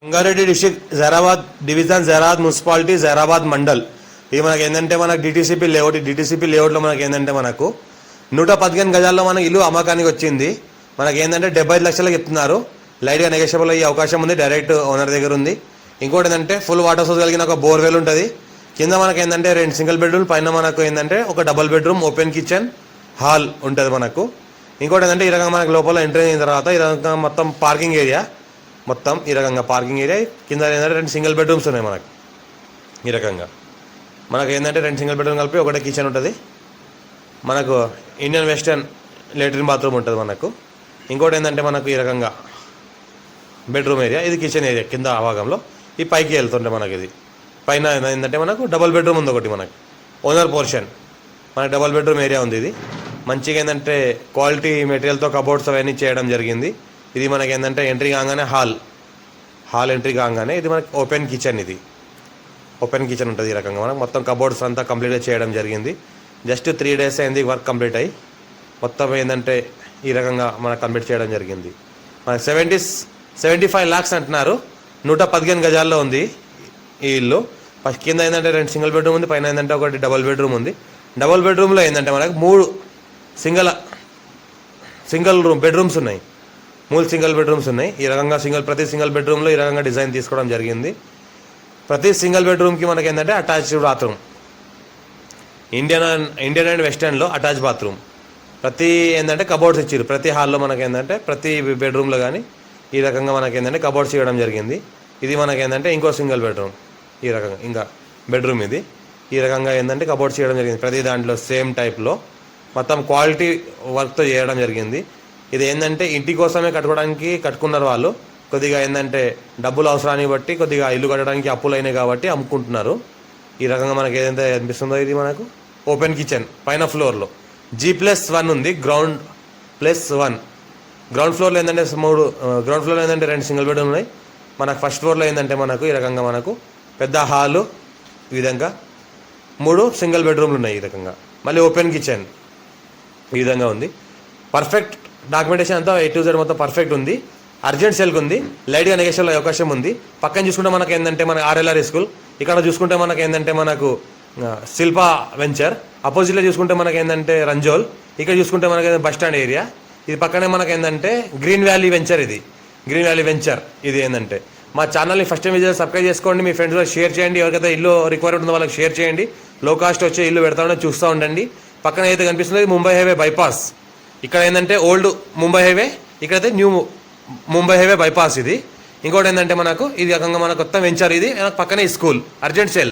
Rangareddy district Zaheerabad division Zaheerabad municipality Zaheerabad mandal ఇది మనకి ఏంటంటే మనకు డిటీసీపీ లేఅవుట్లో మనకి ఏంటంటే మనకు 115 గజాల్లో మన ఇల్లు అమ్మకానికి వచ్చింది. మనకి ఏంటంటే 75 లక్షలకు చెప్తున్నారు. లైట్గా నెగోషియబుల్ అయ్యే అవకాశం ఉంది. డైరెక్ట్ ఓనర్ దగ్గర ఉంది. ఇంకోటి ఏంటంటే ఫుల్ వాటర్ సోర్స్ కలిగిన ఒక బోర్వెల్ ఉంటుంది. కింద మనకి ఏంటంటే 2 సింగిల్ బెడ్రూమ్, పైన మనకు ఏంటంటే ఒక double bedroom, open kitchen, hall ఉంటుంది మనకు. ఇంకోటి ఏంటంటే ఈ రకంగా మనకు లోపల ఎంట్రీ అయిన తర్వాత ఈ రకంగా మొత్తం పార్కింగ్ ఏరియా, మొత్తం ఈ రకంగా పార్కింగ్ ఏరియా. కింద ఏంటంటే 2 సింగిల్ బెడ్రూమ్స్ ఉన్నాయి మనకు. ఈ రకంగా మనకు ఏంటంటే 2 సింగిల్ బెడ్రూమ్ కలిపి ఒకటే కిచెన్ ఉంటుంది. మనకు ఇండియన్ వెస్టర్న్ లెట్రిన్ బాత్రూమ్ ఉంటుంది మనకు. ఇంకోటి ఏంటంటే మనకు ఈ రకంగా బెడ్రూమ్ ఏరియా, ఇది కిచెన్ ఏరియా కింద భాగంలో. ఈ పైకి వెళ్తుంటే మనకి ఇది పైన ఏంటంటే మనకు డబుల్ బెడ్రూమ్ ఉంది ఒకటి మనకి, ఓనర్ పోర్షన్. మనకి డబుల్ బెడ్రూమ్ ఏరియా ఉంది. ఇది మంచిగా ఏంటంటే క్వాలిటీ మెటీరియల్తో కబోర్డ్స్ అవన్నీ చేయడం జరిగింది. ఇది మనకి ఏంటంటే ఎంట్రీ కాగానే హాల్ ఎంట్రీ కాగానే ఇది మనకి ఓపెన్ కిచెన్. ఇది ఓపెన్ కిచెన్ ఉంటుంది. ఈ రకంగా మనకు మొత్తం కబోర్డ్స్ అంతా కంప్లీట్గా చేయడం జరిగింది. జస్ట్ 3 days అయింది వర్క్ కంప్లీట్ అయ్యి. మొత్తం ఏంటంటే ఈ రకంగా మనకు కంప్లీట్ చేయడం జరిగింది. మనకి 75 lakhs అంటున్నారు. 115 గజాల్లో ఉంది ఈ ఇల్లు. ఫస్ట్ కింద ఏంటంటే 2 సింగిల్ బెడ్రూమ్ ఉంది, పైన ఏంటంటే ఒకటి డబుల్ బెడ్రూమ్ ఉంది. డబుల్ బెడ్రూమ్లో ఏంటంటే మనకు 3 సింగిల్ బెడ్రూమ్స్ ఉన్నాయి. 3 సింగిల్ బెడ్రూమ్స్ ఉన్నాయి. ఈ రకంగా ప్రతి సింగిల్ బెడ్రూమ్లో ఈ రకంగా డిజైన్ తీసుకోవడం జరిగింది. ప్రతి సింగిల్ బెడ్రూమ్కి మనకి ఏంటంటే అటాచ్డ్ బాత్రూమ్, ఇండియన్ అండ్ వెస్టర్న్లో అటాచ్ బాత్రూమ్. ప్రతి ఏంటంటే కబోర్డ్స్ ఇచ్చారు. ప్రతి హాల్లో మనకి ఏంటంటే ప్రతి బెడ్రూమ్లో కానీ ఈ రకంగా మనకి ఏంటంటే కబోర్డ్స్ ఇవ్వడం జరిగింది. ఇది మనకి ఏంటంటే ఇంకో సింగిల్ బెడ్రూమ్. ఈ రకంగా ఇంకా బెడ్రూమ్ ఇది. ఈ రకంగా ఏంటంటే కబోర్డ్స్ చేయడం జరిగింది. ప్రతి దాంట్లో సేమ్ టైప్లో మొత్తం క్వాలిటీ వర్క్తో చేయడం జరిగింది. ఇది ఏంటంటే ఇంటి కోసమే కట్టుకున్నారు వాళ్ళు. కొద్దిగా ఏంటంటే డబ్బులు అవసరాన్ని బట్టి కొద్దిగా ఇల్లు కట్టడానికి అప్పులు అయినాయి కాబట్టి అమ్ముకుంటున్నారు. ఈ రకంగా మనకి ఏదైతే అనిపిస్తుందో ఇది మనకు ఓపెన్ కిచెన్ పైన ఫ్లోర్లో G+1 ఉంది. గ్రౌండ్+1 గ్రౌండ్ ఫ్లోర్లో ఏంటంటే 2 సింగిల్ బెడ్రూమ్ ఉన్నాయి. మనకు ఫస్ట్ ఫ్లోర్లో ఏంటంటే మనకు ఈ రకంగా మనకు పెద్ద హాలు, ఈ విధంగా 3 సింగిల్ బెడ్రూమ్లు ఉన్నాయి. ఈ రకంగా మళ్ళీ ఓపెన్ కిచెన్ ఈ విధంగా ఉంది. పర్ఫెక్ట్ డాక్యుమెంటేషన్ అంతా A to Z మొత్తం పర్ఫెక్ట్ ఉంది. అర్జెంట్ సెల్కి ఉంది. లైట్గా నెగోషియబుల్ అవకాశం ఉంది. పక్కన చూసుకుంటే మనకు ఏంటంటే మన RLR స్కూల్, ఇక్కడ చూసుకుంటే మనకు ఏంటంటే మనకు శిల్పా వెంచర్, అపోజిట్లో చూసుకుంటే మనకి ఏంటంటే రంజోల్, ఇక్కడ చూసుకుంటే మనకి బస్ స్టాండ్ ఏరియా. ఇది పక్కనే మనకి ఏంటంటే గ్రీన్ వ్యాలీ వెంచర్. ఇది ఏంటంటే మా ఛానల్ని ఫస్ట్ టైం విజిట్ సబ్స్క్రైబ్ చేసుకోండి. మీ ఫ్రెండ్స్లో షేర్ చేయండి. ఎవరికైతే ఇల్లు రిక్వైర్మెంట్ ఉందో వాళ్ళకి షేర్ చేయండి. లో కాస్ట్ వచ్చే ఇల్లు పెడతా చూస్తూ ఉండండి. పక్కన అయితే కనిపిస్తుంది ముంబై హైవే బైపాస్. ఇక్కడ ఏంటంటే ఓల్డ్ ముంబై హైవే, ఇక్కడైతే న్యూ ముంబై హైవే బైపాస్ ఇది. ఇంకోటి ఏంటంటే మనకు ఇది రకంగా మన కొత్త వెంచర్. ఇది పక్కనే స్కూల్. Urgent sale.